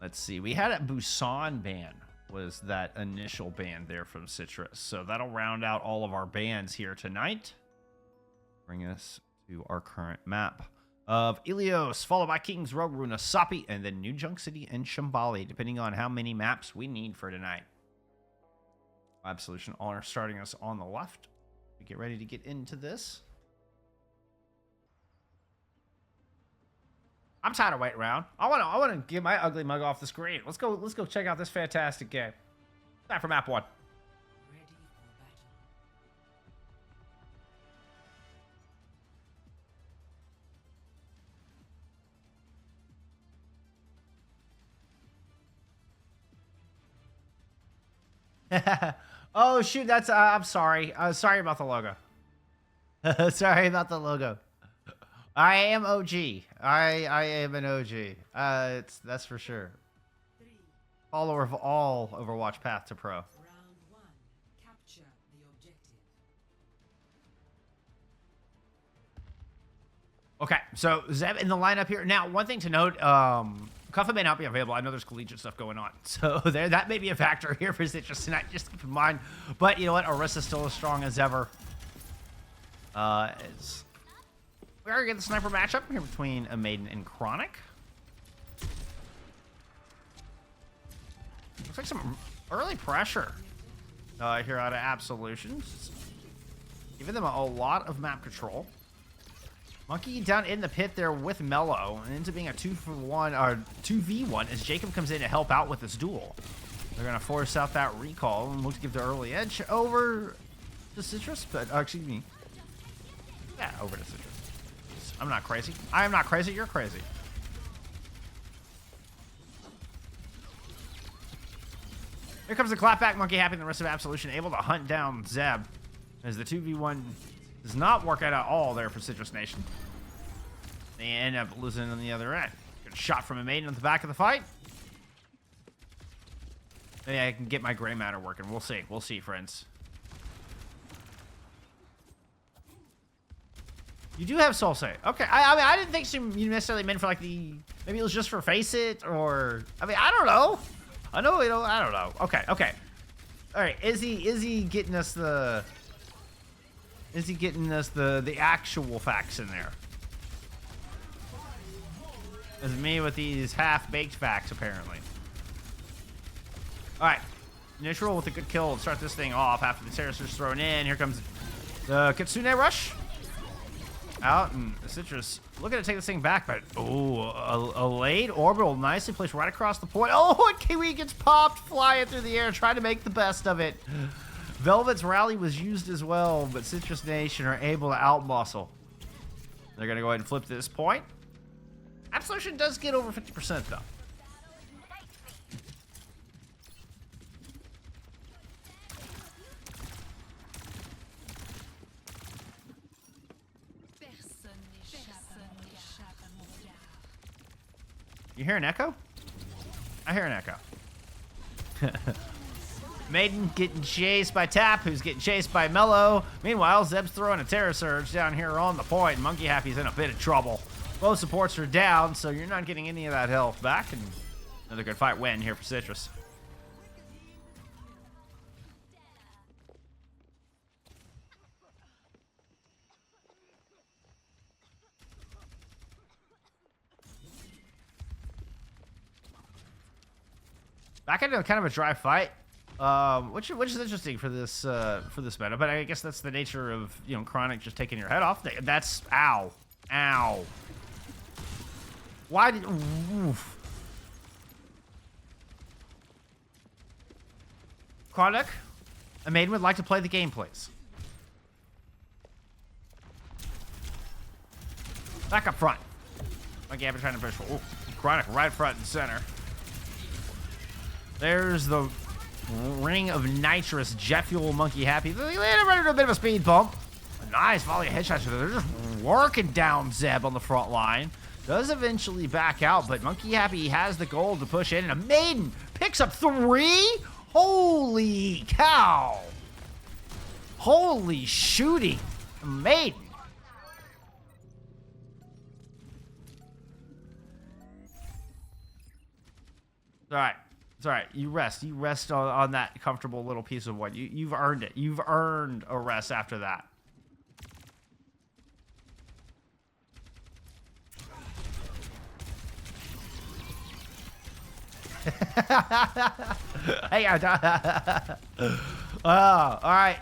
Let's see. We had a Busan ban was that initial ban there from Citrus. So that'll round out all of our bans here tonight. Bring us to our current map of Ilios, followed by Kings Road, Runasapi, and then New Junk City and Shambali, depending on how many maps we need for tonight. Absolution Honor starting us on the left. We get ready to get into this. I'm tired of waiting around. I want to get my ugly mug off the screen. Let's go check out this fantastic game. Time for map 1. Ready for battle. Oh shoot, that's I'm sorry. Sorry about the logo. Sorry about the logo. I am OG. I am an OG. That's for sure. Follower of all Overwatch path to pro. Round 1. Capture the objective. Okay, so Zeb in the lineup here. Now, one thing to note, Cuffin may not be available. I know there's collegiate stuff going on. So that may be a factor here for Citrus tonight. Just keep in mind. But you know what? Orisa's still as strong as ever. We are going to get the sniper matchup here between a Maiden and Chronic. Looks like some early pressure here out of Absolution. Giving them a lot of map control. Monkey down in the pit there with Mello, and ends up being a 2-for-1 or 2v1 as Jacob comes in to help out with this duel. They're going to force out that recall and look to give the early edge over to Citrus, but excuse me. Yeah, over to Citrus. I'm not crazy. I am not crazy. You're crazy. Here comes the clapback. Monkey Happy and the rest of Absolution able to hunt down Zeb as the 2v1 does not work out at all there for Citrus Nation. They end up losing on the other end. Good shot from a Maiden at the back of the fight. Maybe I can get my gray matter working. We'll see. We'll see, friends. You do have Soul Save. Okay. I mean, I didn't think you necessarily meant for like the... Maybe it was just for FACEIT or... I mean, I don't know. I know, you know, I don't know. Okay, okay. All right. Is he getting us the... Is he getting us the actual facts in there? It's me with these half-baked facts, apparently. All right. Neutral with a good kill to start this thing off after the terrorists thrown in. Here comes the Kitsune Rush. Out, and the Citrus looking to take this thing back, but oh, a late orbital nicely placed right across the point. Oh, and Kiwi gets popped flying through the air, trying to make the best of it. Velvet's rally was used as well, but Citrus Nation are able to outmuscle. They're going to go ahead and flip to this point. Absolution does get over 50% though. You hear an echo? I hear an echo. Maiden getting chased by Tap, who's getting chased by Mello. Meanwhile, Zeb's throwing a Terror Surge down here on the point. Monkey Happy's in a bit of trouble. Both supports are down, so you're not getting any of that health back. And another good fight win here for Citrus. Back into kind of a dry fight, which is interesting for this meta. But I guess that's the nature of, you know, Chronic just taking your head off. That's ow. Why did oof. Chronic, a Maiden would like to play the game, please. Back up front. Like I've been trying to push for Chronic right front and center. There's the ring of nitrous jet fuel Monkey Happy. They landed right into a bit of a speed bump. A nice volley of headshots. They're just working down Zeb on the front line. Does eventually back out, but Monkey Happy has the goal to push in. And a Maiden picks up 3. Holy cow. Holy shooting. Maiden. It's all right. It's all right. You rest. You rest on that comfortable little piece of wood. You've earned it. You've earned a rest after that. Hey, all right.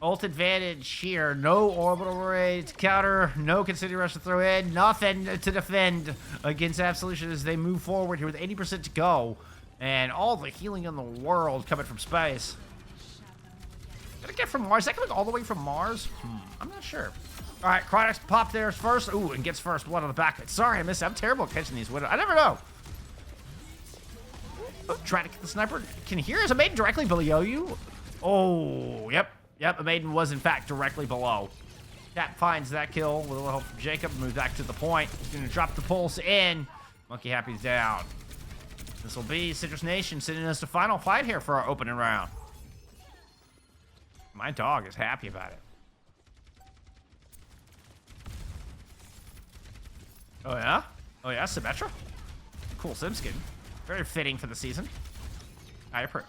Ult advantage here. No orbital raid to counter. No Consider Rush to throw in. Nothing to defend against Absolution as they move forward here with 80% to go. And all the healing in the world coming from space. Gonna get from Mars. Is that coming all the way from Mars? I'm not sure. All right, Chronix pop theirs first. Ooh, and gets first blood on the back of it. Sorry, I missed it. I'm terrible at catching these widows. I never know. Oh, trying to get the sniper. Can hear is a maiden directly below you. Oh, yep. Yep, a maiden was in fact directly below. Cap finds that kill with a little help from Jacob. Move back to the point. He's gonna drop the pulse in. Monkey Happy's down. This will be Citrus Nation sending us to final fight here for our opening round. My dog is happy about it. Oh yeah? Oh yeah, Symmetra? Cool sim skin. Very fitting for the season. I approve.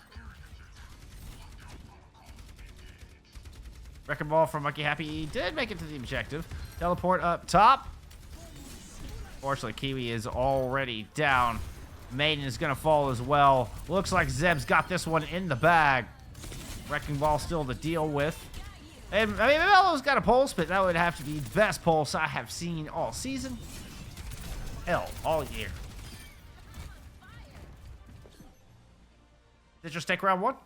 Wrecking Ball from Monkey Happy. He did make it to the objective. Teleport up top. Fortunately, Kiwi is already down. Maiden is going to fall as well. Looks like Zeb's got this one in the bag. Wrecking Ball still to deal with. And, I mean, Melo's got a pulse, but that would have to be the best pulse I have seen all season. Hell, all year. Did you just take round one?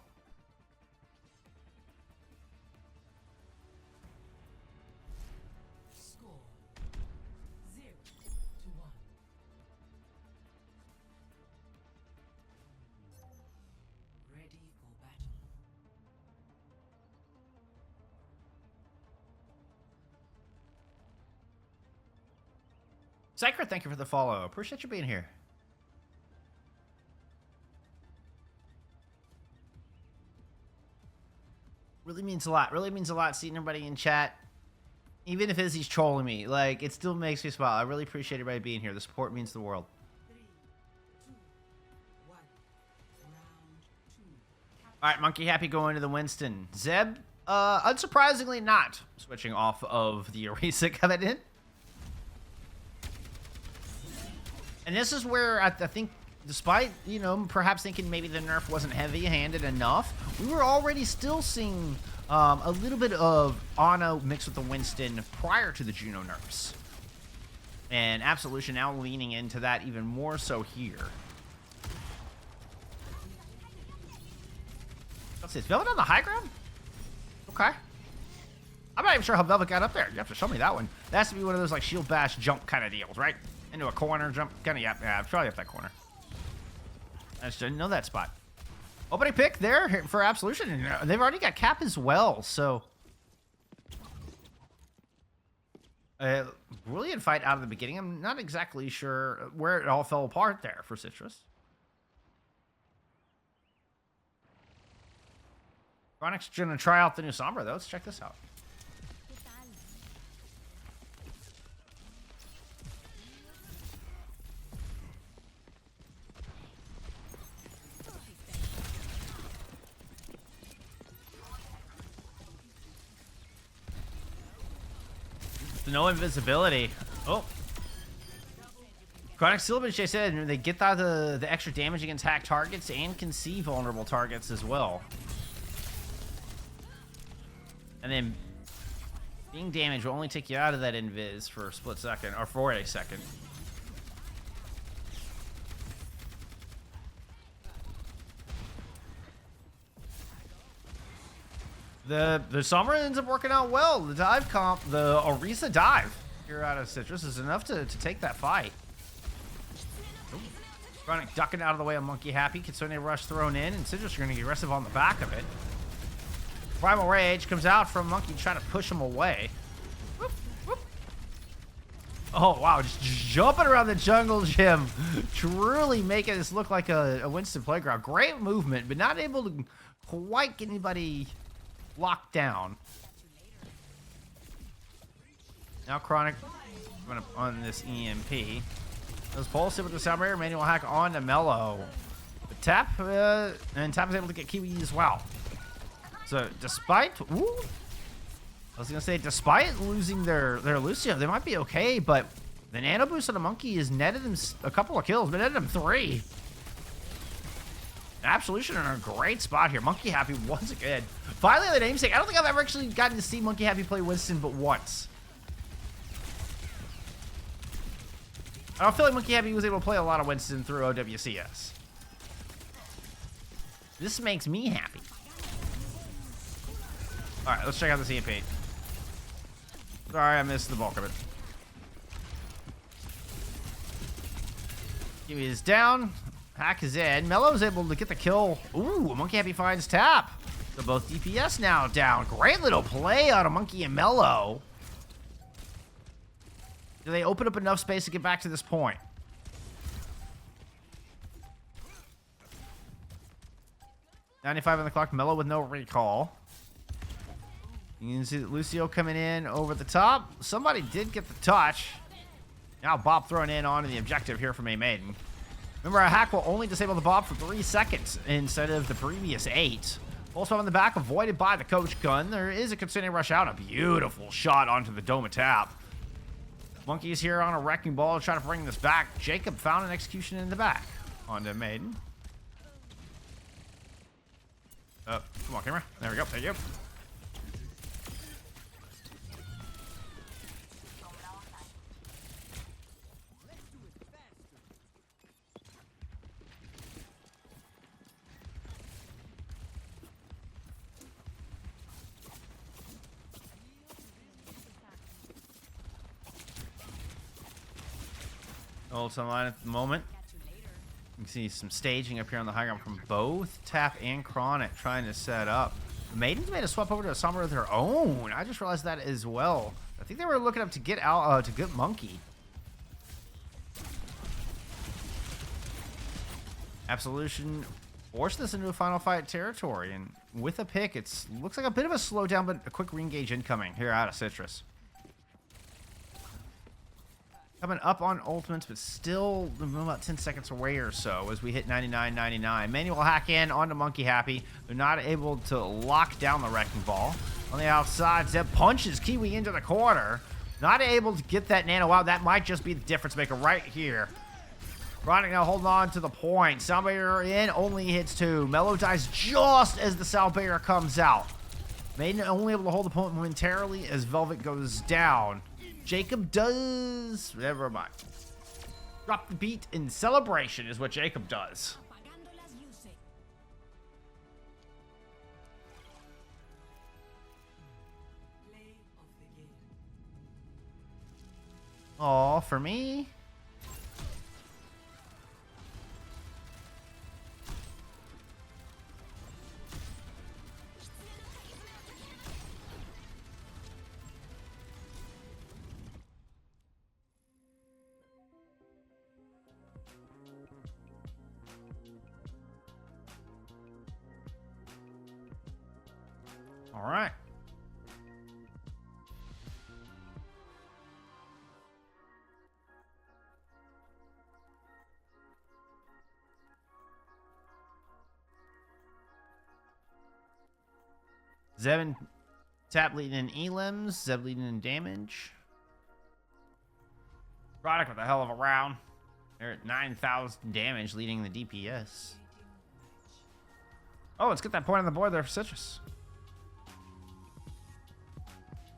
Score 0-1. Ready for battle. Sacred, thank you for the follow. Appreciate you being here. Really means a lot. Really means a lot seeing everybody in chat. Even if Izzy's trolling me, like, it still makes me smile. I really appreciate everybody being here. The support means the world. 3, 2, 1. Round 2. All right, Monkey Happy going to the Winston. Zeb, unsurprisingly not switching off of the Orisa coming in. And this is where I think, despite, you know, perhaps thinking maybe the nerf wasn't heavy-handed enough, we were already still seeing a little bit of Ana mixed with the Winston prior to the Juno nerfs. And Absolution now leaning into that even more so here. Let's see, is Velvet on the high ground? Okay. I'm not even sure how Velvet got up there. You have to show me that one. That has to be one of those, like, shield bash jump kind of deals, right? Into a corner jump, kind of, yeah, probably up that corner. I just didn't know that spot. Opening pick there for Absolution, and they've already got Cap as well, so. Brilliant fight out of the beginning. I'm not exactly sure where it all fell apart there for Citrus. Chronic's gonna try out the new Sombra, though. Let's check this out. No invisibility. Oh. Chronic Silverchair said they get the extra damage against hack targets and can see vulnerable targets as well. And then being damaged will only take you out of that invis for a split second, or for a second. The Sombra ends up working out well. The dive comp, the Orisa dive here out of Citrus is enough to take that fight. Chronic ducking out of the way of Monkey Happy. Kitsune Rush thrown in, and Citrus are going to get aggressive on the back of it. Primal Rage comes out from Monkey trying to push him away. Whoop, whoop. Oh, wow. Just jumping around the jungle gym. Truly making this look like a Winston playground. Great movement, but not able to quite get anybody locked down. Now Chronic Coming up on this EMP. Those pulse with the sound barrier. Manual hack on to Mellow. But Tap, and Tap is able to get Kiwi as well. So despite, ooh, I was gonna say, despite losing their Lucio, they might be okay, but the nano boost on the monkey has netted them a couple of kills, but netted them 3. Absolution in a great spot here. Monkey Happy once again. Finally, the namesake. I don't think I've ever actually gotten to see Monkey Happy play Winston but once. I don't feel like Monkey Happy was able to play a lot of Winston through OWCS. This makes me happy. Alright, let's check out the EMP. Sorry, I missed the bulk of it. Kiwi is down. Hack is in. Mellow's able to get the kill. Ooh, Monkey Happy finds Tap. So both DPS now down. Great little play out of Monkey and Mellow. Do they open up enough space to get back to this point? $95 on the clock. Mellow with no recall. You can see that Lucio coming in over the top. Somebody did get the touch. Now Bob throwing in onto the objective here from A Maiden. Remember, a hack will only disable the Bob for 3 seconds instead of the previous 8. Also on the back, avoided by the coach gun. There is a Kitsune rush out. A beautiful shot onto the Doma Tap. Monkey's here on a wrecking ball trying to bring this back. Jacob found an execution in the back onto Maiden. Come on, camera. There we go. Thank you. Ults online at the moment. You can see some staging up here on the high ground from both Tap and Chronic trying to set up. The Maidens made a swap over to a Sombra of their own. I just realized that as well. I think they were looking up to get out to get Monkey. Absolution forced this into a final fight territory, and with a pick, it looks like a bit of a slowdown, but a quick re-engage incoming here out of Citrus. Coming up on ultimates, but still about 10 seconds away or so as we hit 99.99. Manual hack in onto Monkey Happy. They're not able to lock down the wrecking ball. On the outside, Zeb punches Kiwi into the corner. Not able to get that nano out. That might just be the difference maker right here. Chronic now holding on to the point. Sound barrier in, only hits 2. Mellow dies just as the sound barrier comes out. Maiden only able to hold the point momentarily as Velvet goes down. Jacob does... Never mind. Drop the beat in celebration is what Jacob does. Aw, for me? All right. Zeb and Tap leading in elims. Zeb leading in damage. Product with a hell of a round. They're at 9,000 damage, leading the DPS. Oh, let's get that point on the board there for Citrus.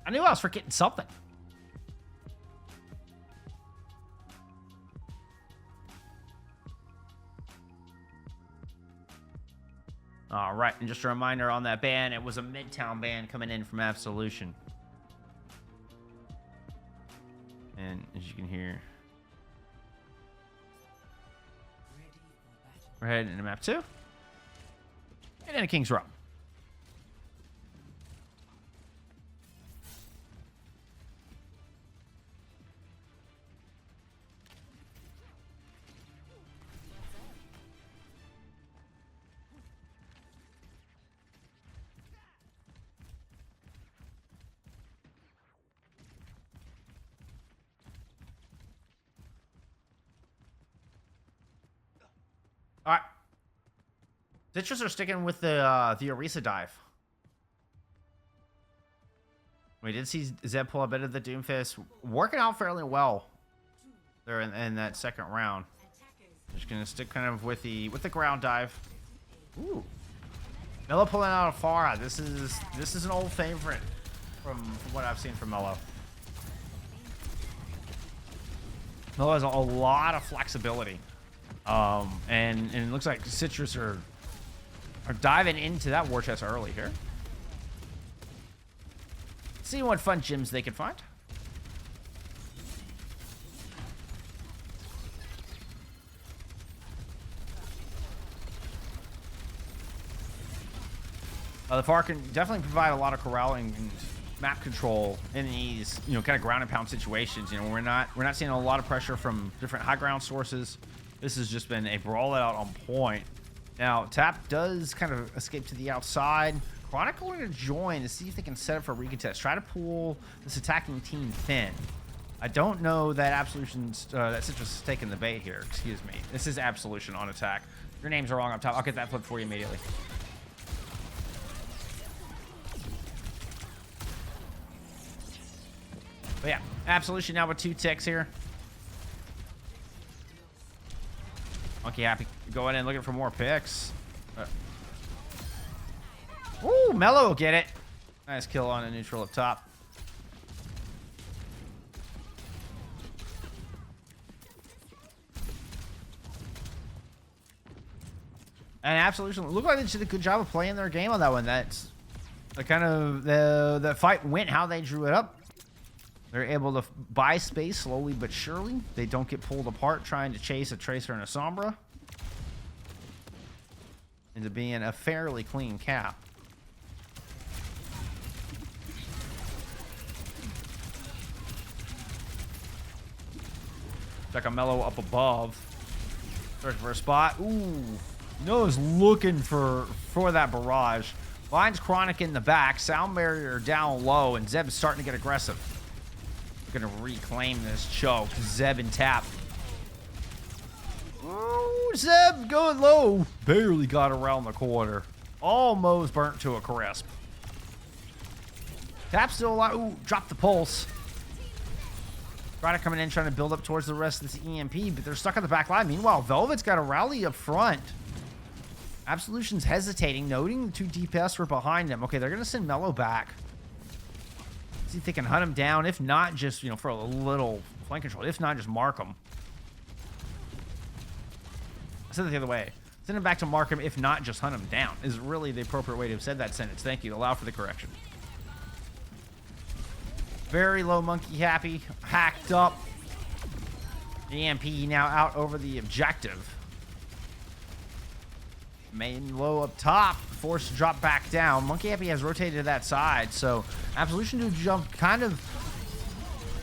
I knew I was forgetting something. All right, and just a reminder on that ban, it was a Midtown ban coming in from Absolution. And as you can hear, we're heading into map 2. And into King's Row. All right. Citrus are sticking with the Orisa dive. We did see Zeb pull a bit of the Doomfist, working out fairly well there in that second round. Just gonna stick kind of with the ground dive. Ooh, Mello pulling out a Pharah. This is an old favorite from what I've seen from Mello. Mello has a lot of flexibility, and it looks like Citrus are diving into that war chest early here. See what fun gems they can find. The FAR can definitely provide a lot of corralling and map control in these, kind of ground and pound situations. We're not seeing a lot of pressure from different high ground sources. This has just been a brawl out on point. Now, Tap does kind of escape to the outside. Chronic going to join to see if they can set up for a recontest. Try to pull this attacking team thin. I don't know that Absolution's, that Citrus is taking the bait here. Excuse me. This is Absolution on attack. Your names are wrong up top. I'll get that flipped for you immediately. But yeah, Absolution now with 2 ticks here. Monkey happy going in looking for more picks. Ooh, Mello will get it. Nice kill on a neutral up top. And Absolution looked like they did a good job of playing their game on that one. That's the kind of the fight went how they drew it up. They're able to buy space slowly but surely. They don't get pulled apart trying to chase a Tracer and a Sombra. Into being a fairly clean cap. Check a Mello up above. Searching for a spot. Ooh. Noah's looking for that barrage. Finds Chronic in the back. Sound barrier down low. And Zeb's starting to get aggressive. We're going to reclaim this choke. Zeb and Tap. Oh, Zeb going low. Barely got around the corner. Almost burnt to a crisp. Tap still alive. Ooh, dropped the pulse. Chronic coming in trying to build up towards the rest of this EMP, but they're stuck on the back line. Meanwhile, Velvet's got a rally up front. Absolution's hesitating, noting the 2 DPS were behind them. Okay, they're going to send Mello back. See if they can hunt him down. If not, just, for a little flank control. If not, just mark him. I said it the other way. Send him back to mark him. If not, just hunt him down is really the appropriate way to have said that sentence. Thank you. Allow for the correction. Very low monkey happy. Hacked up. EMP now out over the objective. Main low up top. Forced to drop back down. Monkey happy has rotated to that side. So Absolution to jump kind of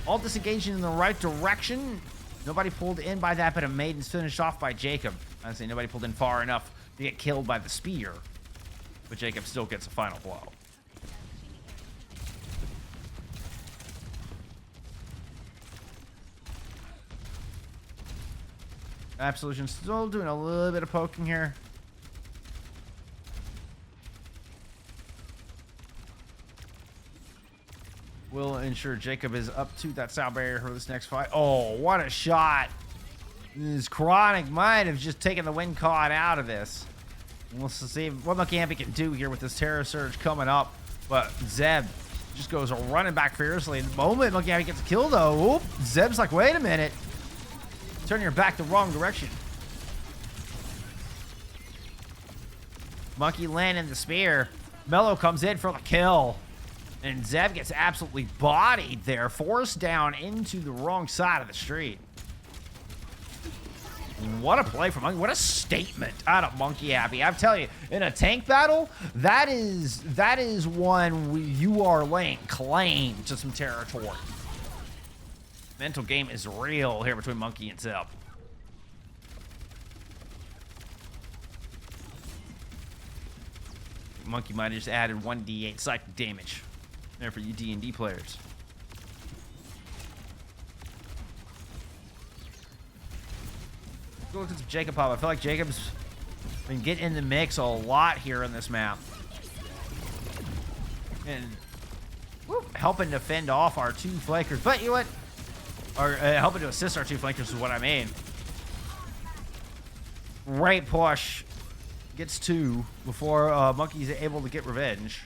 all disengaging in the right direction. Nobody pulled in by that, but a Maiden's finished off by Jacob. I say nobody pulled in far enough to get killed by the spear. But Jacob still gets a final blow. Absolution still doing a little bit of poking here. Will ensure Jacob is up to that sound barrier for this next fight. Oh, what a shot. This Chronic might have just taken the wind caught out of this. We'll see what Monkey Happy can do here with this Terror Surge coming up. But Zeb just goes running back fiercely. The moment Monkey Happy gets killed, though, oop, Zeb's like, wait a minute. Turn your back the wrong direction. Monkey landing the spear. Mello comes in for the kill. And Zeb gets absolutely bodied there. Forced down into the wrong side of the street. What a play from Monkey. What a statement out of Monkey Happy. I'm telling you, in a tank battle, that is one you are laying claim to some territory. Mental game is real here between Monkey and Zeb. Monkey might have just added 1d8 psychic damage there for you D&D players. Let's go look at some Jacob pop. I feel like Jacob's I mean, get in the mix a lot here in this map. And helping to fend off our two flankers. But you know what? Or helping to assist our two flankers is what I mean. Right push. Gets two before Monkey's able to get revenge.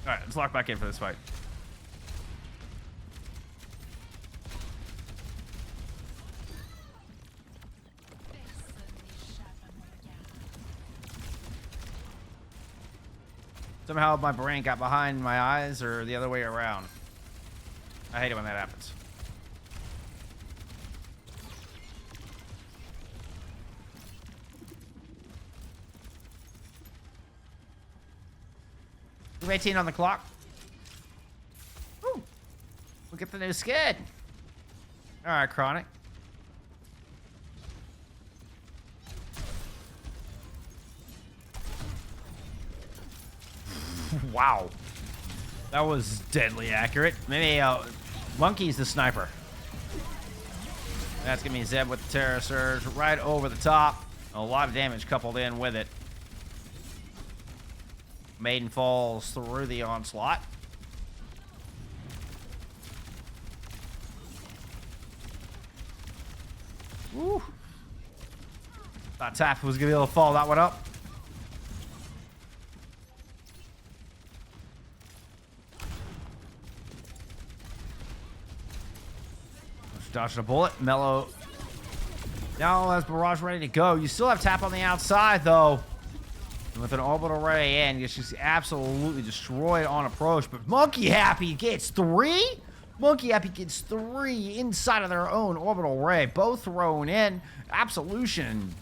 Alright, let's lock back in for this fight. Somehow my brain got behind my eyes or the other way around. I hate it when that happens. We're 18 on the clock. Woo. We'll get the new skin. Alright, Chronic. Wow. That was deadly accurate. Maybe Monkey's the sniper. That's gonna be Zeb with the Terror Surge right over the top. A lot of damage coupled in with it. Maiden falls through the onslaught. Woo. Thought Tap was gonna be able to follow that one up. Dodging a bullet. Mellow now has Barrage ready to go. You still have Tap on the outside, though. And with an orbital ray in, gets just absolutely destroyed on approach. But Monkey Happy gets three? Monkey Happy gets three inside of their own orbital ray. Both thrown in. Absolution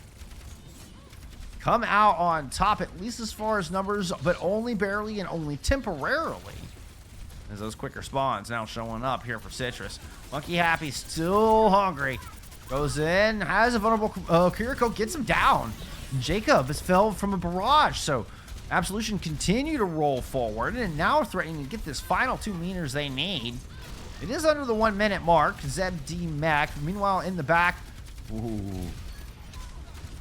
come out on top, at least as far as numbers, but only barely and only temporarily. As those quicker spawns now showing up here for Citrus. Monkey Happy still hungry. Goes in, has a vulnerable Kiriko, gets him down. Jacob has fell from a barrage, so Absolution continue to roll forward and now threatening to get this final 2 meters they need. It is under the 1 minute mark. Zeb D Mac. Meanwhile, in the back, ooh,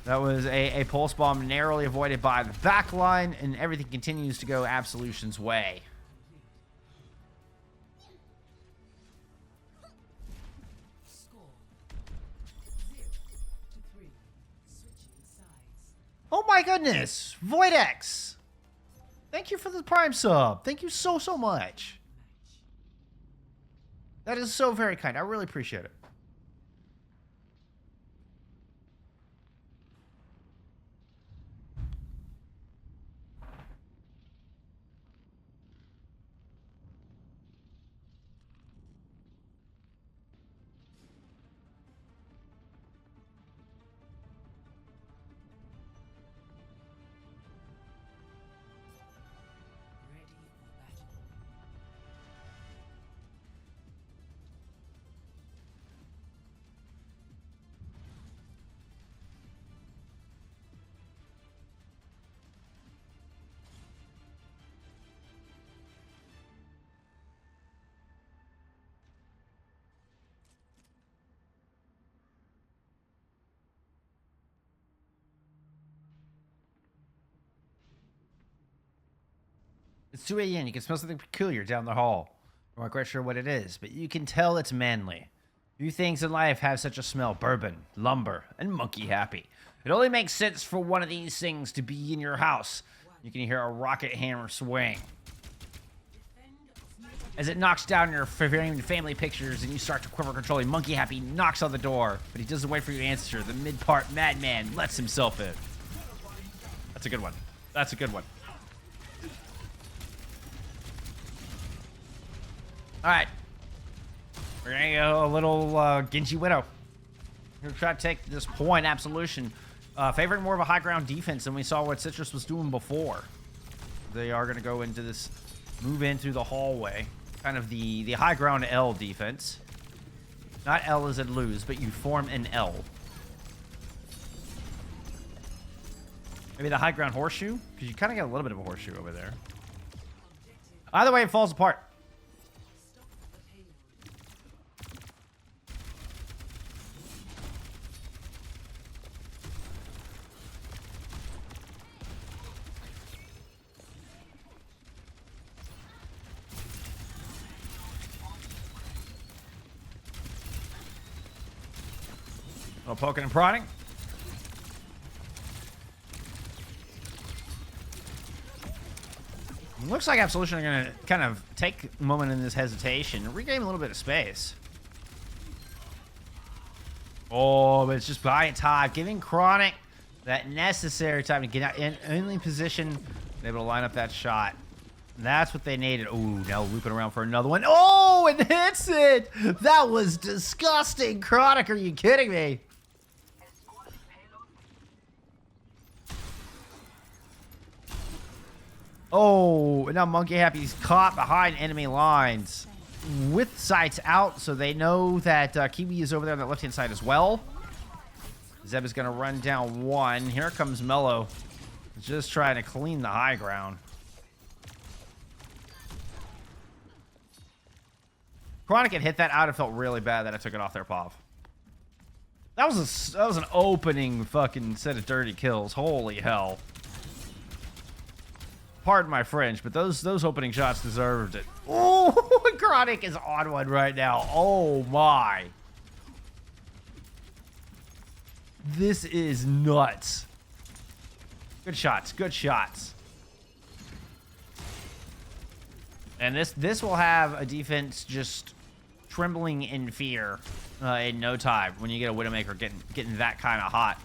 that was a pulse bomb narrowly avoided by the back line, and everything continues to go Absolution's way. Oh my goodness, Voidex! Thank you for the Prime sub. Thank you so much. That is so very kind. I really appreciate it. It's 2 a.m. You can smell something peculiar down the hall. I'm not quite sure what it is, but you can tell it's manly. Few things in life have such a smell. Bourbon, lumber, and Monkey Happy. It only makes sense for one of these things to be in your house. You can hear a rocket hammer swing as it knocks down your family pictures and you start to quiver controlling. Monkey Happy knocks on the door, but he doesn't wait for your answer. The mid-part madman lets himself in. That's a good one. That's a good one. Alright. We're gonna go a little Genji Widow. We're gonna try to take this point. Absolution. Favoring more of a high ground defense than we saw what Citrus was doing before. They are gonna go into this, move in through the hallway. Kind of the high ground L defense. Not L as in lose, but you form an L. Maybe the high ground horseshoe? Because you kind of get a little bit of a horseshoe over there. Either way, it falls apart. Little poking and prodding. Looks like Absolution are going to kind of take a moment in this hesitation, regain a little bit of space. Oh, but it's just buying time, giving Chronic that necessary time to get out in only position, be able to line up that shot. And that's what they needed. Oh, now looping around for another one. Oh, and hits it! That was disgusting. Chronic, are you kidding me? Oh, now Monkey Happy's caught behind enemy lines with sights out, so they know that Kiwi is over there on the left-hand side as well. Zeb is going to run down one. Here comes Mello, just trying to clean the high ground. Chronic had hit that out. It felt really bad that I took it off their POV. That was an opening fucking set of dirty kills. Holy hell. Pardon my French, but those opening shots deserved it. Oh, Chronic is on one right now. Oh my. This is nuts. Good shots, good shots. And this will have a defense just trembling in fear in no time when you get a Widowmaker getting that kind of hot.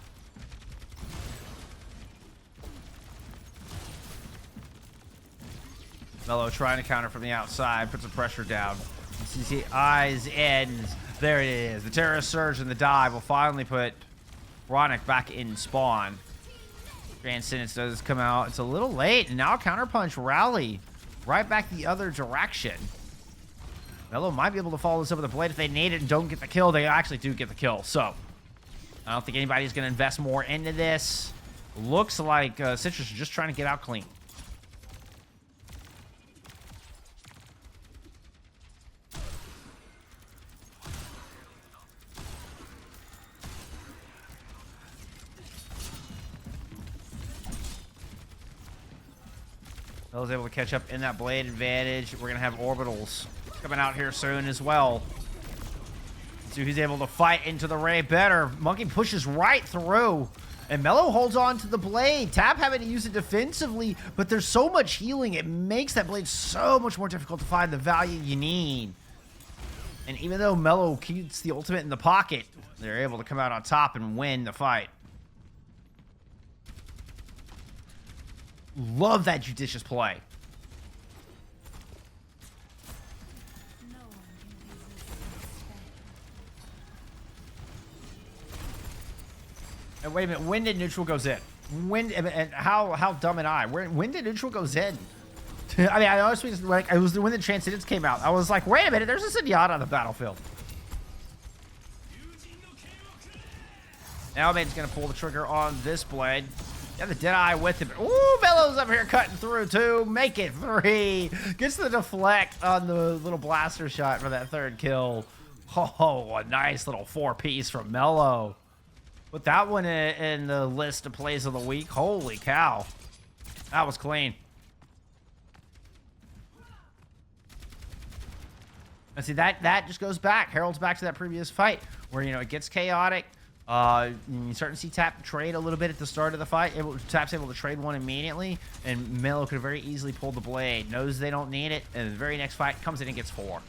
Mello trying to counter from the outside, puts some pressure down. CC eyes ends. There it is. The Terrorist Surge and the dive will finally put Chronic back in spawn. Transcendence does come out. It's a little late, and now Counterpunch rally right back the other direction. Mello might be able to follow this up with a blade if they need it and don't get the kill. They actually do get the kill, so I don't think anybody's going to invest more into this. Looks like Citrus is just trying to get out clean. I was able to catch up in that blade advantage. We're going to have orbitals coming out here soon as well. So he's able to fight into the ray better. Monkey pushes right through. And Mello holds on to the blade. Tap having to use it defensively, but there's so much healing. It makes that blade so much more difficult to find the value you need. And even though Mello keeps the ultimate in the pocket, they're able to come out on top and win the fight. Love that judicious play. And wait a minute, when did neutral goes in? When and how dumb am I? When did neutral goes in? I mean, I honestly just, like, it was when the Transcendence came out. I was like, wait a minute, there's a Zenyatta on the battlefield. Now Main's gonna pull the trigger on this blade. Yeah, the Deadeye with him. Ooh, Mello's up here cutting through too. Make it 3. Gets the deflect on the little blaster shot for that third kill. Oh, a nice little 4-piece from Mello. Put that one in the list of plays of the week. Holy cow. That was clean. And see, that just goes back. Heralds back to that previous fight where, you know, it gets chaotic. You start to see Tap trade a little bit at the start of the fight. Tap's able to trade one immediately, and Mello could have very easily pulled the blade. Knows they don't need it, and the very next fight comes in and gets 4.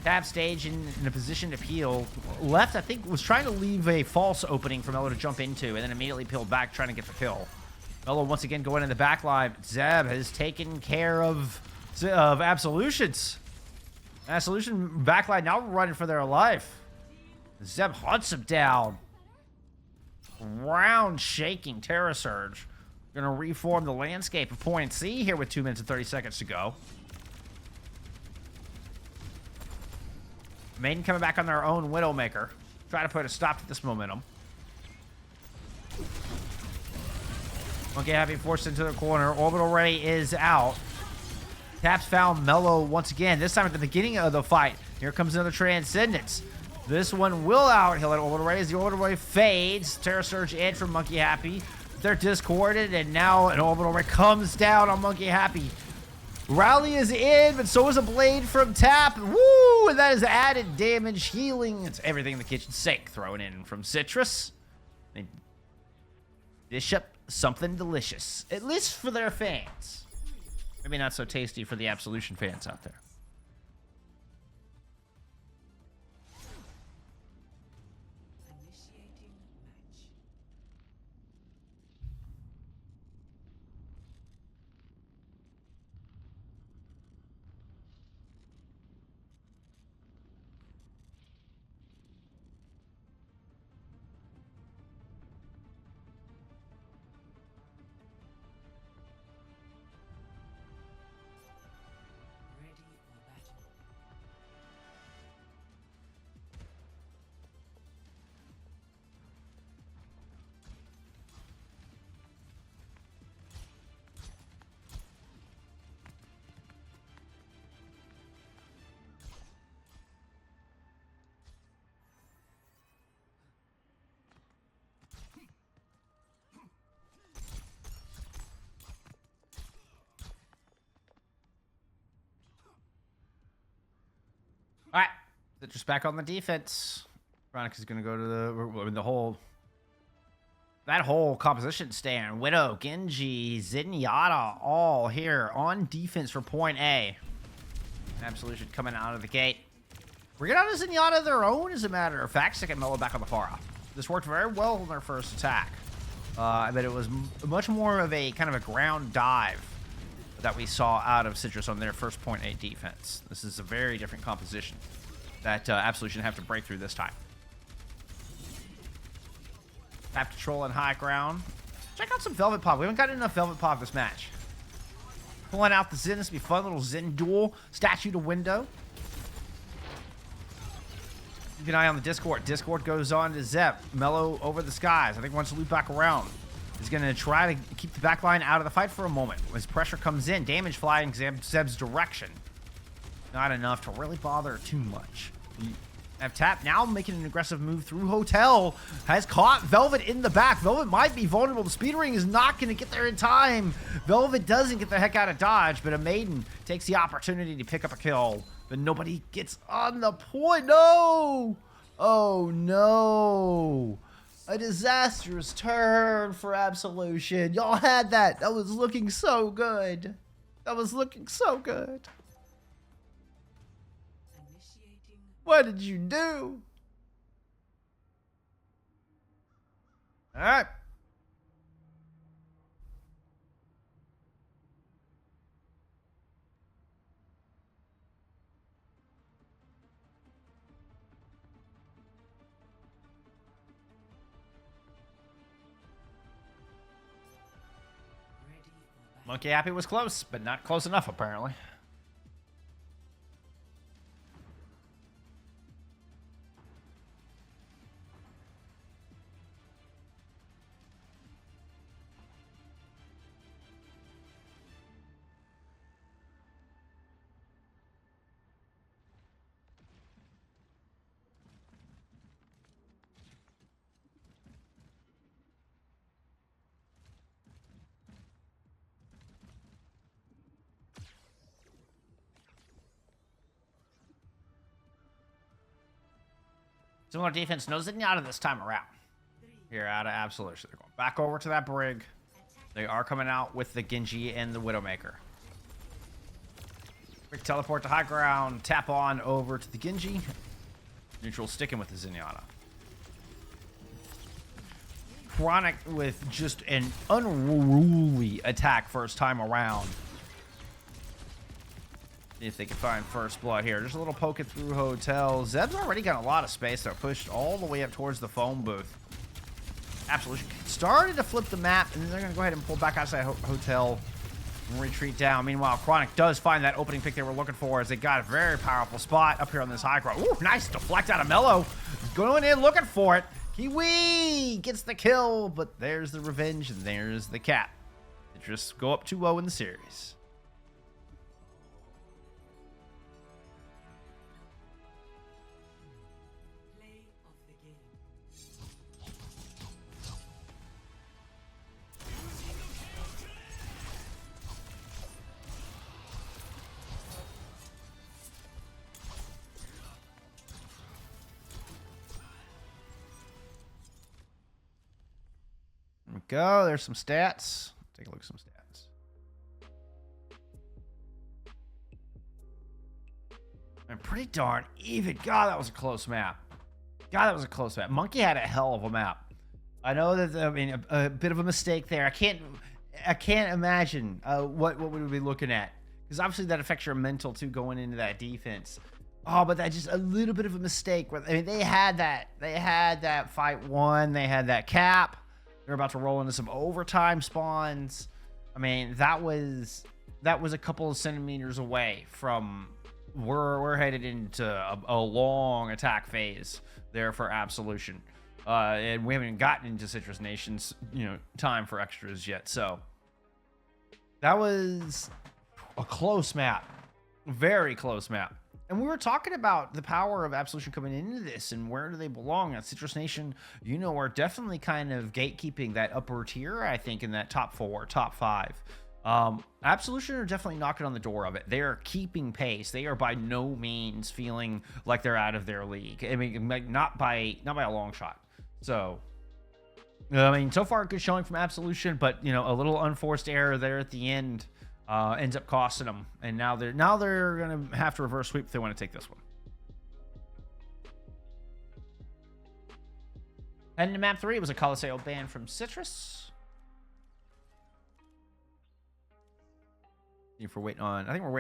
Tap stage in a position to peel. Left, I think, was trying to leave a false opening for Mello to jump into, and then immediately peeled back, trying to get the kill. Mello once again going in the back line. Zeb has taken care of Absolutions. Absolution backline now running for their life. Zeb hunts him down. Round shaking Terra Surge. Gonna reform the landscape of Point C here with 2 minutes and 30 seconds to go. Maiden coming back on their own Widowmaker. Try to put a stop to this momentum. Monkey Happy forced into the corner. Orbital Ray is out. Taps found Mello once again. This time at the beginning of the fight. Here comes another Transcendence. This one will out. He'll let Orbital Ray as the Orbital Ray fades. Terra Surge in from Monkey Happy. They're discorded, and now an Orbital Ray comes down on Monkey Happy. Rally is in, but so is a blade from Tap. Woo! And that is added damage, healing. It's everything in the kitchen sink thrown in from Citrus. They dish up something delicious, at least for their fans. Maybe not so tasty for the Absolution fans out there. Initiating match. Ready for battle. All right, Citrus back on the defense. Chronic is going to go to the whole... That whole composition stand. Widow, Genji, Zenyatta, all here on defense for point A. Absolution coming out of the gate. We're getting out of Zenyatta their own, as a matter of fact. Second Mellow back on the far off. This worked very well in their first attack. But it was much more of a kind of a ground dive that we saw out of Citrus on their first point A defense. This is a very different composition that Absolution have to break through this time. Tap control and high ground. Check out some Velvet Pop. We haven't gotten enough Velvet Pop this match. Pulling out the Zen. This will be a fun little Zen duel. Statue to window. Keep an eye on the Discord. Discord goes on to Zeb. Mellow over the skies. I think wants to loop back around. He's going to try to keep the backline out of the fight for a moment. As pressure comes in, damage flying Zeb's direction. Not enough to really bother too much. Have Tap now making an aggressive move through Hotel. Has caught Velvet in the back. Velvet might be vulnerable. The speed ring is not going to get there in time. Velvet doesn't get the heck out of dodge, but a Maiden takes the opportunity to pick up a kill. But nobody gets on the point. No! Oh, no. A disastrous turn for Absolution. Y'all had that. That was looking so good. That was looking so good. Initiating. What did you do? All right. Ready for battle. Monkey Happy was close, but not close enough, apparently. Similar defense, no Zenyatta this time around. Here out of Absolution. They're going back over to that brig. They are coming out with the Genji and the Widowmaker. Quick teleport to high ground. Tap on over to the Genji. Neutral sticking with the Zenyatta. Chronic with just an unruly attack first time around. If they can find first blood here. Just a little poke it through Hotel. Zeb's already got a lot of space, though. Pushed all the way up towards the phone booth. Absolution started to flip the map, and then they're going to go ahead and pull back outside Hotel and retreat down. Meanwhile, Chronic does find that opening pick they were looking for as they got a very powerful spot up here on this high ground. Ooh, nice deflect out of Mellow. Going in looking for it. Kiwi gets the kill, but there's the revenge, and there's the cap. They just go up 2-0 in the series. Play of the game. go. There's some stats. Take a look at some stats. And pretty darn even. God, that was a close map. God, that was a close map. Monkey had a hell of a map. I know that, I mean, a bit of a mistake there. I can't imagine what we would be looking at. Because obviously that affects your mental too going into that defense. Oh, but that's just a little bit of a mistake. I mean, they had that fight won. They had that cap. They're about to roll into some overtime spawns. I mean, that was a couple of centimeters away from we're headed into a long attack phase there for Absolution. And we haven't even gotten into Citrus Nation's, time for extras yet. So that was a close map, very close map. And we were talking about the power of Absolution coming into this and where do they belong at Citrus Nation. Are definitely kind of gatekeeping that upper tier, I think, in that top 4, top 5. Absolution are definitely knocking on the door of it. They are keeping pace. They are by no means feeling like they're out of their league. I mean, not by a long shot. So, I mean, so far good showing from Absolution, but a little unforced error there at the end ends up costing them, and now they're gonna have to reverse sweep if they want to take this one. And to map 3 was a Coliseo ban from Citrus. I think we're waiting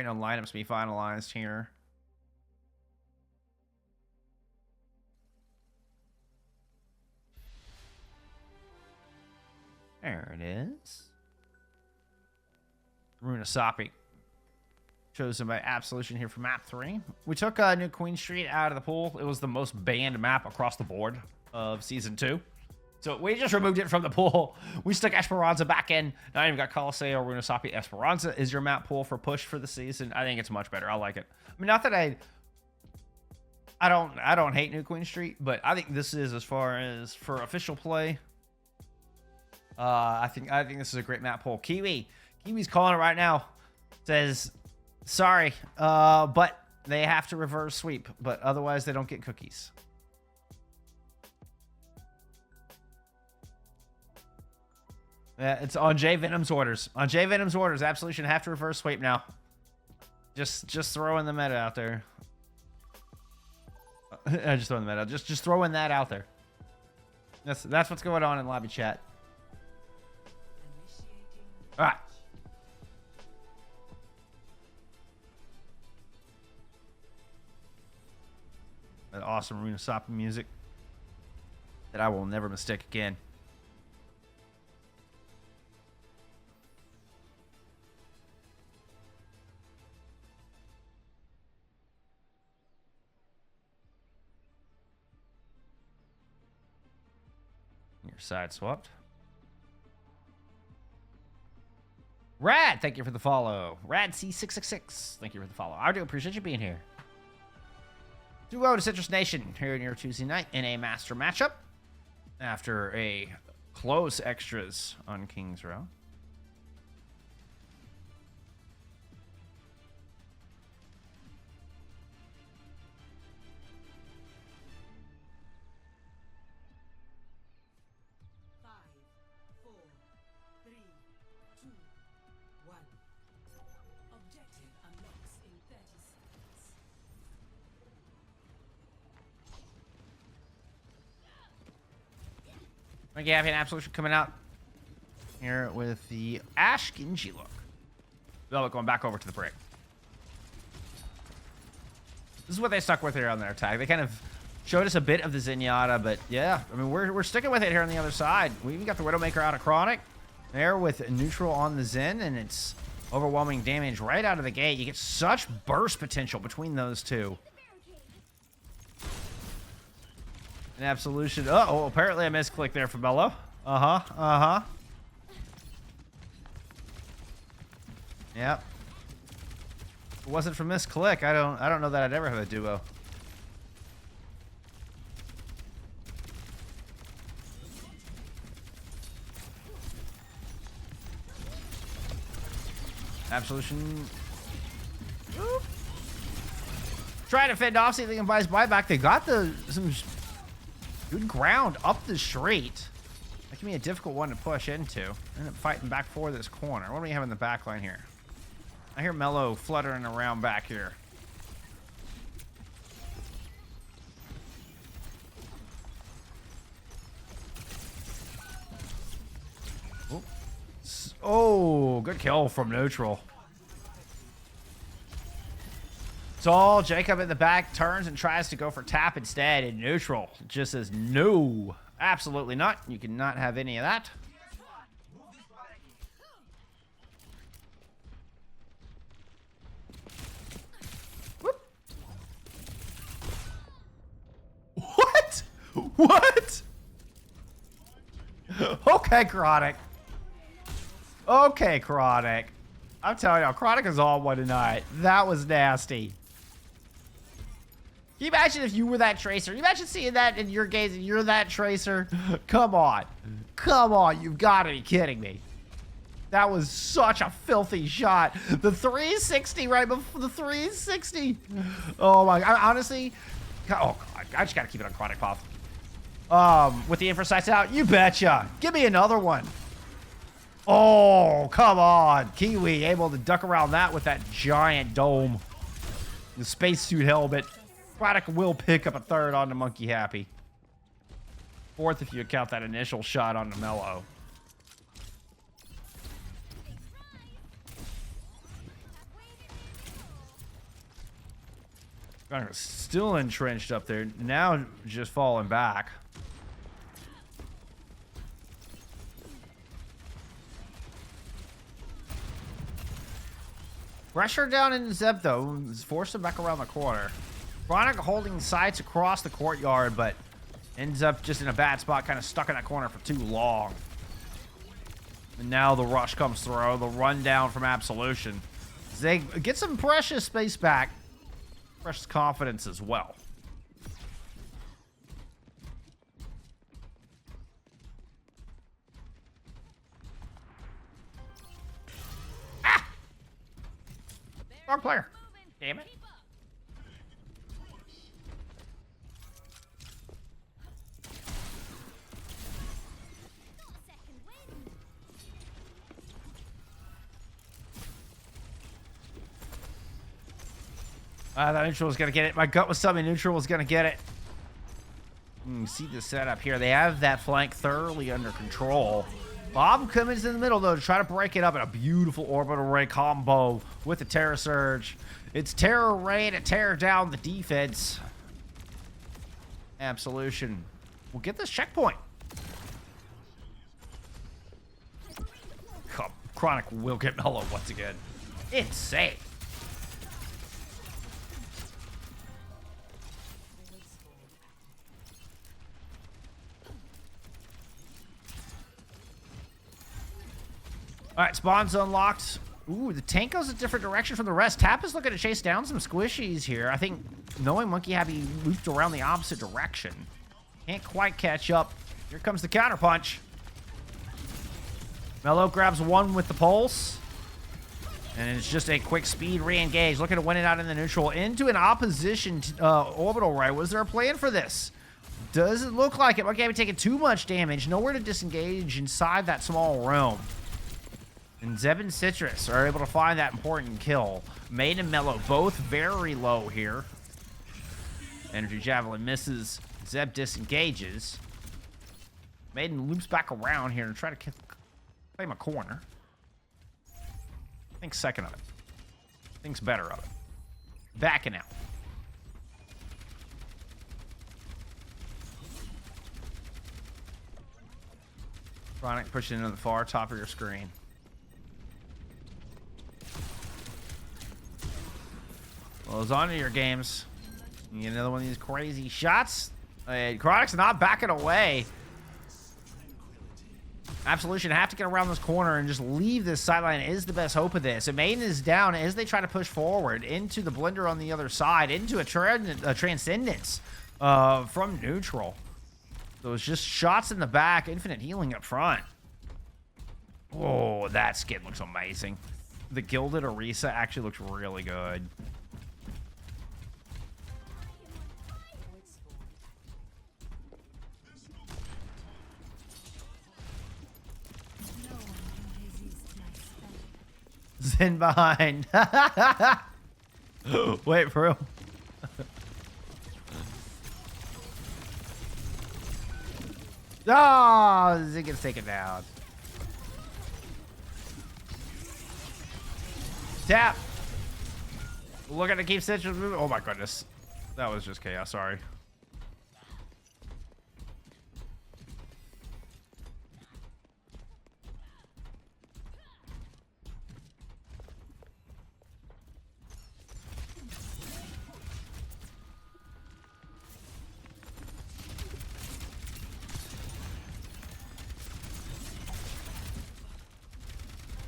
on lineups to be finalized here. There it is. Runasapi. Chosen by Absolution here for map 3. We took New Queen Street out of the pool. It was the most banned map across the board of Season 2. So we just removed it from the pool. We stuck Esperanza back in. Now I even got Coliseo, Runasapi. Esperanza is your map pool for push for the season. I think it's much better. I like it. I mean, not that I don't hate New Queen Street, but I think this is, as far as for official play, I think this is a great map pool. Kiwi's calling it right now. Says, sorry, but they have to reverse sweep, but otherwise they don't get cookies. Yeah, it's on J Venom's orders. On J Venom's orders, Absolution have to reverse sweep now. Just throwing the meta out there. Just throwing the meta. Just throwing that out there. That's what's going on in lobby chat. All right. That awesome Runasapi music that I will never mistake again. Your side swapped. Rad, thank you for the follow. Rad C666, thank you for the follow. I do appreciate you being here. Duo to Citrus Nation here in your Tuesday night in a master matchup after a close extras on King's Row. Thank you, Happy and Absolution coming out here with the Ash Genji look. Velvet going back over to the break. This is what they stuck with here on their attack. They kind of showed us a bit of the Zenyatta, but yeah, I mean, we're sticking with it here on the other side. We even got the Widowmaker out of Chronic there with neutral on the Zen, and it's overwhelming damage right out of the gate. You get such burst potential between those two. An Absolution. Oh, apparently I misclicked there for Bello. Yep. If it wasn't for misclick, I don't know that I'd ever have a duo. Absolution. Oop. Trying to fend off, see if they can buy his buyback. They got some good ground up the straight. That can be a difficult one to push into. End up fighting back for this corner. What do we have in the back line here? I hear Mello fluttering around back here. Oh, good kill from neutral. So Jacob in the back turns and tries to go for tap instead, and neutral just says no, absolutely not. You cannot have any of that. Whoop. What? What? Okay, Chronic. Okay, Chronic. I'm telling you, Chronic is all one tonight. That was nasty. Can you imagine if you were that Tracer? Can you imagine seeing that in your gaze and you're that Tracer? Come on. Come on. You've got to be kidding me. That was such a filthy shot. The 360 right before the 360. Oh, my God. Honestly, oh, God. I just got to keep it on Chronic Puff. With the infrasights out, you betcha. Give me another one. Oh, come on. Kiwi able to duck around that with that giant dome. The spacesuit helmet. Chronic will pick up a third on the Monkey Happy. Fourth if you count that initial shot on the Mellow. Chronic still entrenched up there. Now just falling back. Pressure down in Zeb, though, is forced him back around the corner. Chronic holding sights across the courtyard, but ends up just in a bad spot, kind of stuck in that corner for too long. And now the rush comes through, the rundown from Absolution. They get some precious space back, precious confidence as well. Wrong player. Damn it. That neutral was going to get it. My gut was telling me neutral was going to get it. You see the setup here. They have that flank thoroughly under control. Bob comes in the middle, though, to try to break it up in a beautiful orbital ray combo with the Terror Surge. It's Terror Ray to tear down the defense. Absolution will get this checkpoint. Chronic will get Mellow once again. Insane. All right, spawn's unlocked. Ooh, the tank goes a different direction from the rest. Tap is looking to chase down some squishies here. I think knowing Monkey Happy moved around the opposite direction. Can't quite catch up. Here comes the counterpunch. Mellow grabs one with the pulse. And it's just a quick speed re-engage. Looking to win it out in the neutral into an opposition orbital ray. Was there a plan for this? Doesn't look like it. Monkey Happy taking too much damage. Nowhere to disengage inside that small room. And Zeb and Citrus are able to find that important kill. Maiden and Mellow both very low here. Energy Javelin misses. Zeb disengages. Maiden loops back around here and try to claim a corner. Thinks second of it. Thinks better of it. Backing out. Chronic pushing into the far top of your screen. Well, it's on to your games. You get another one of these crazy shots. Chronic's not backing away. Absolution have to get around this corner and just leave this sideline is the best hope of this. And Maiden is down as they try to push forward into the blender on the other side, into a transcendence from neutral. So it's just shots in the back, infinite healing up front. Oh, that skin looks amazing. The Gilded Orisa actually looks really good. in behind. Wait for him. Oh, Zig gets taken down. Tap. Looking to keep Citrus moving. Oh my goodness. That was just chaos. Sorry.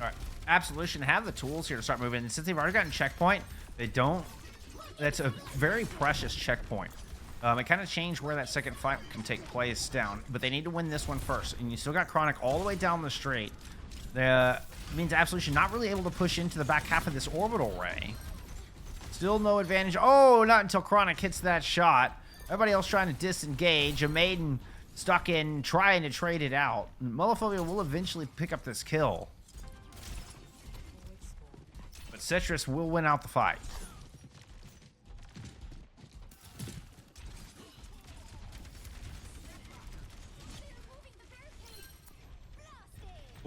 All right. Absolution have the tools here to start moving. And since they've already gotten checkpoint, they don't. That's a very precious checkpoint. It kind of changed where that second fight can take place down, but they need to win this one first. And you still got Chronic all the way down the straight. Means Absolution not really able to push into the back half of this orbital ray. Still no advantage. Oh, not until Chronic hits that shot. Everybody else trying to disengage. A Maiden stuck in, trying to trade it out. Malephobia will eventually pick up this kill. But Citrus will win out the fight.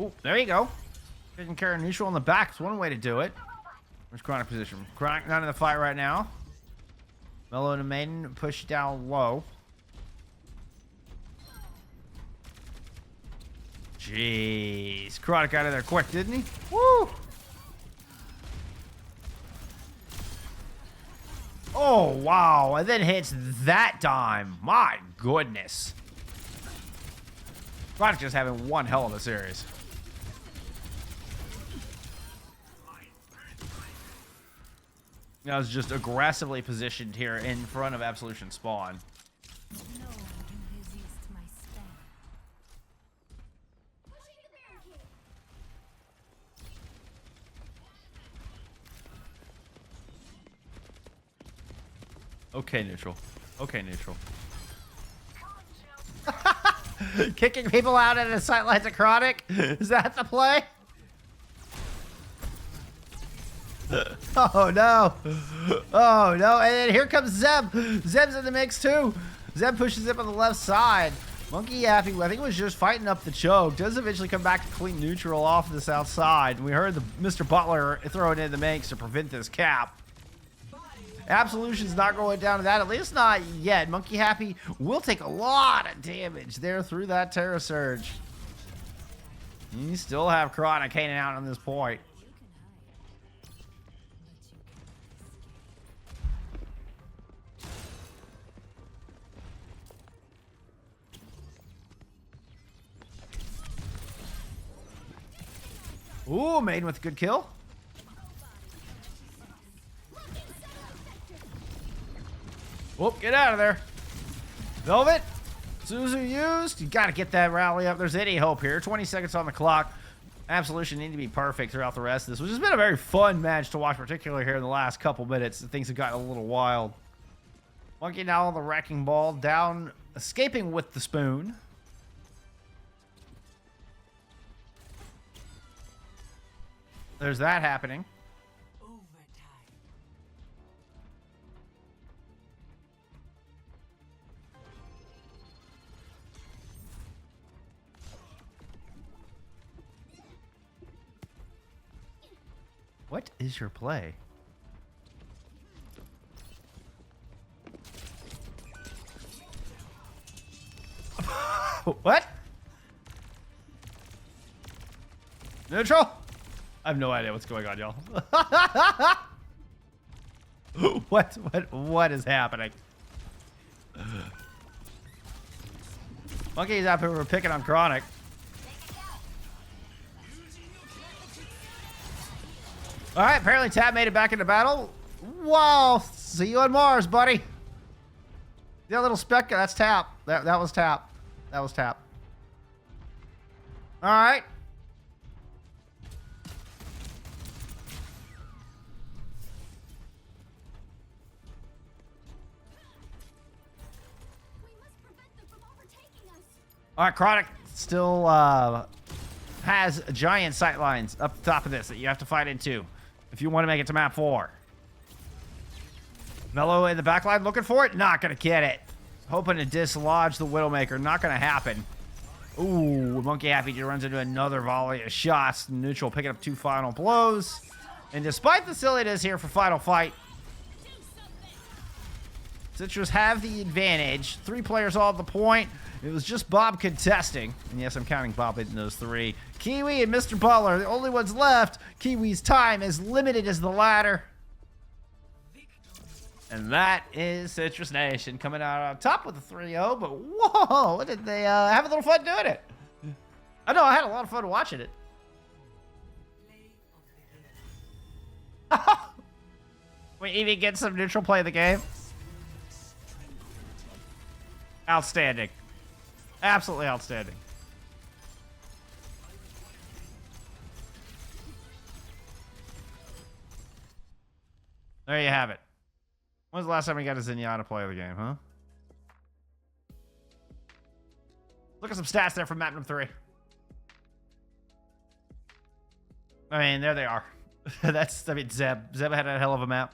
Oh, there you go. Taking care of neutral in the back is one way to do it. Where's Chronic position? Chronic not in the fight right now. Mellow and a Maiden push down low. Jeez. Chronic out of there quick, didn't he? Woo! Oh, wow. And then hits that dime. My goodness. Chronic just having one hell of a series. I was just aggressively positioned here in front of Absolution spawn. No one can resist my spell. Okay, neutral. Okay, neutral. Kicking people out at a sightlines of Chronic? Is that the play? Oh no. Oh no. And then here comes Zeb. Zeb's in the mix too. Zeb pushes up on the left side. Monkey Happy, I think, was just fighting up the choke. Does eventually come back to clean neutral off the south side. And we heard the Mr. Butler throwing in the mix to prevent this cap. Absolution's not going down to that, at least not yet. Monkey Happy will take a lot of damage there through that Terra Surge. You still have Chronic hanging out on this point. Ooh, Maiden with a good kill. Whoop, get out of there. Velvet, Suzu used. You got to get that rally up. There's any hope here. 20 seconds on the clock. Absolution need to be perfect throughout the rest of this, which has been a very fun match to watch, particularly here in the last couple minutes. Things have gotten a little wild. Monkey now on the wrecking ball, down, escaping with the spoon. There's that happening. Overtime. What is your play? What? Neutral? I have no idea what's going on, y'all. What is happening? Monkey's out here, we're picking on Chronic. All right, apparently Tap made it back into battle. Wow, see you on Mars, buddy. That little speck, that's Tap. That was Tap. That was Tap. All right. All right, Chronic still has giant sight lines up the top of this that you have to fight into if you want to make it to map 4. Mello in the back line looking for it. Not going to get it. Hoping to dislodge the Widowmaker. Not going to happen. Ooh, Monkey Happy just runs into another volley of shots. Neutral picking up 2 final blows. And despite the silliness here for Final Fight, Citrus have the advantage. 3 players all at the point. It was just Bob contesting. And yes, I'm counting Bob in those 3. Kiwi and Mr. Butler are the only ones left. Kiwi's time is limited as the ladder. And that is Citrus Nation coming out on top with a 3-0. But whoa, did they have a little fun doing it? I know I had a lot of fun watching it. We even get some neutral play of the game. Outstanding. Absolutely outstanding. There you have it. When's the last time we got a Zenyatta play of the game, huh? Look at some stats there from map number 3. I mean, there they are. I mean, Zeb. Zeb had a hell of a map.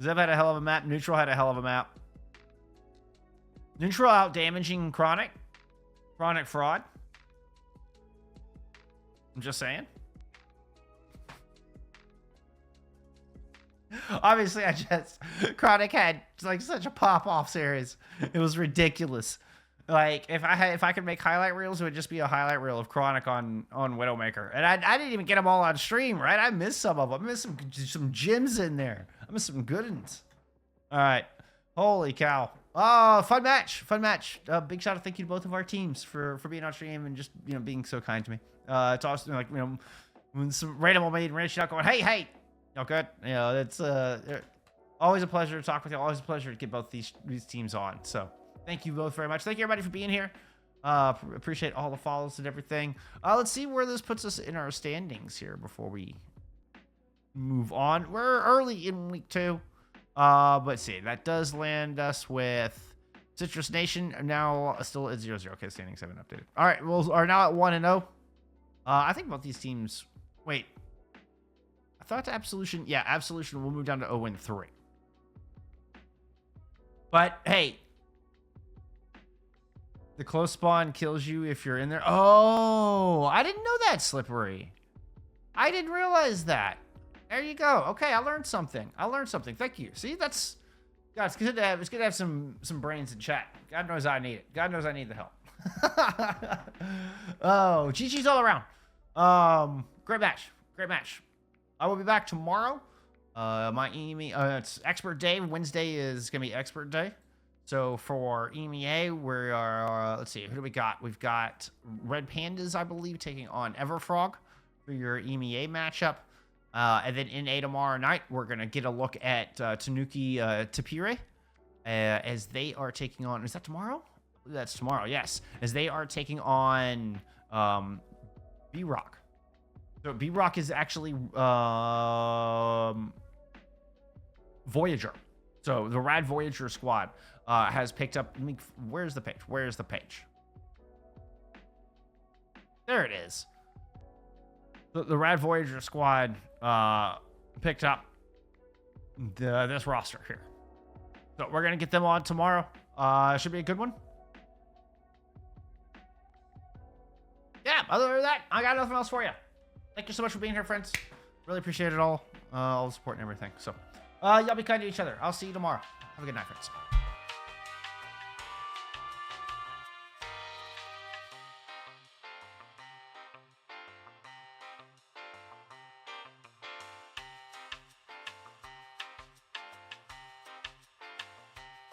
Zeb had a hell of a map. Neutral had a hell of a map. Neutral out damaging Chronic. Chronic fraud. I'm just saying. Obviously, Chronic had like such a pop-off series. It was ridiculous. Like if I could make highlight reels, it would just be a highlight reel of Chronic on Widowmaker. And I didn't even get them all on stream, right? I missed some of them. I missed some gems in there. I missed some good ones. All right. Holy cow. Oh, fun match. Fun match. Big shout out, thank you to both of our teams for being on stream and just, being so kind to me. It's awesome. Like, when some random old maid ran out going, hey, y'all good? It's always a pleasure to talk with you. Always a pleasure to get both these teams on. So thank you both very much. Thank you everybody for being here. Appreciate all the follows and everything. Let's see where this puts us in our standings here before we move on. We're early in week 2. But see, that does land us with Citrus Nation now still at 0-0. Okay, standings haven't updated. All right, we are now at 1-0. I think both these teams. Wait, I thought Absolution. Yeah, Absolution will move down to 0-3. But hey, the close spawn kills you if you're in there. Oh, I didn't know that, Slippery. I didn't realize that. There you go. Okay, I learned something. Thank you. See, that's God. It's good to have some brains in chat. God knows I need it. God knows I need the help. Oh, GG's all around. Great match. I will be back tomorrow. My EMEA, it's Expert Day. Wednesday is gonna be Expert Day. So for EMEA, we are. Let's see, who do we got? We've got Red Pandas, I believe, taking on Everfrog for your EMEA matchup. And then in A tomorrow night, we're going to get a look at Tanuki Tapire as they are taking on... Is that tomorrow? That's tomorrow, yes. As they are taking on B-Rock. So B-Rock is actually Voyager. So the Rad Voyager squad has picked up... Where's the page? There it is. The Rad Voyager squad picked up this roster here. So we're going to get them on tomorrow. Should be a good one. Yeah, other than that, I got nothing else for you. Thank you so much for being here, friends. Really appreciate it all the support and everything. So y'all be kind to each other. I'll see you tomorrow. Have a good night, friends.